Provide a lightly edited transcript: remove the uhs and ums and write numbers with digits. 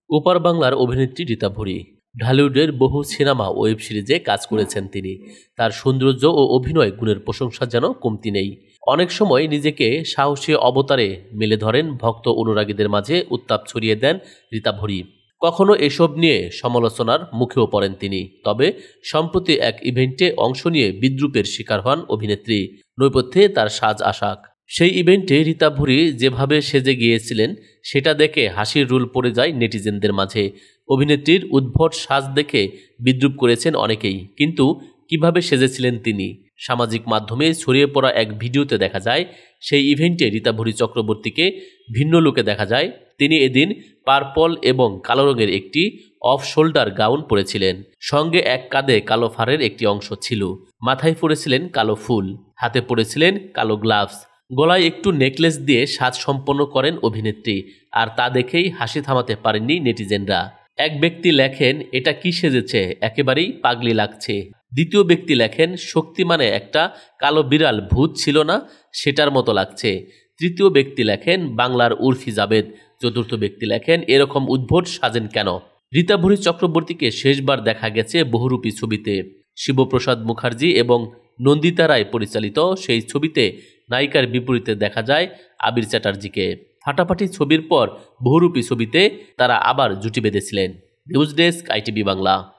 ওপার বাংলার অভিনেত্রী রীতা ভরি ঢালিউডের বহু সিনেমা ও ওয়েব সিরিজে কাজ করেছেন তিনি। তার সৌন্দর্য ও অভিনয় গুণের প্রশংসা যেন কমতি নেই। অনেক সময় নিজেকে সাহসী অবতারে মেলে ধরেন, ভক্ত অনুরাগীদের মাঝে উত্তাপ ছড়িয়ে দেন রীতা ভরি। কখনো এসব নিয়ে সমালোচনার মুখেও পড়েন তিনি। তবে সম্প্রতি এক ইভেন্টে অংশ নিয়ে বিদ্রূপের শিকার হন অভিনেত্রী। নৈপথ্যে তার সাজ আশাক। সেই ইভেন্টে রীতা ভরি যেভাবে সেজে গিয়েছিলেন সেটা দেখে হাসির রুল পড়ে যায় নেটিজেনদের মাঝে। অভিনেত্রীর উদ্ভট সাজ দেখে বিদ্রূপ করেছেন অনেকেই, কিন্তু কিভাবে সেজেছিলেন তিনি? সামাজিক মাধ্যমে ছড়িয়ে পড়া এক ভিডিওতে দেখা যায় সেই ইভেন্টে রীতা ভরি চক্রবর্তীকে ভিন্ন লুকে দেখা যায়। তিনি এদিন পার্পল এবং কালো রঙের একটি অফ শোল্ডার গাউন পরেছিলেন। সঙ্গে এক কাঁধে কালো ফারের একটি অংশ ছিল। মাথায় পরেছিলেন কালো ফুল, হাতে পরেছিলেন কালো গ্লাভস। গলায় একটু নেকলেস দিয়ে সাজ সম্পন্ন করেন অভিনেত্রী। আর তা দেখেই হাসি থামাতে পারেননি নেটিজেনরা। এক ব্যক্তি লেখেন, এটা কি সেজেছে, একেবারেই পাগলি লাগছে। দ্বিতীয় ব্যক্তি লেখেন, শক্তিমানে একটা কালো বিড়াল ভূত ছিল না, সেটার মতো লাগছে। তৃতীয় ব্যক্তি লেখেন, বাংলার উর্ফি জাবেদ। চতুর্থ ব্যক্তি লেখেন, এরকম উদ্ভট সাজেন কেন? রীতা ভরি চক্রবর্তীকে শেষবার দেখা গেছে বহুরূপী ছবিতে। শিবপ্রসাদ মুখার্জি এবং নন্দিতা রায় পরিচালিত সেই ছবিতে নায়িকার বিপরীতে দেখা যায় আবির চ্যাটার্জিকে। ফাটাফাটি ছবির পর বহুরূপী ছবিতে তারা আবার জুটি বেঁধেছিলেন। News desk, ITV Bangla.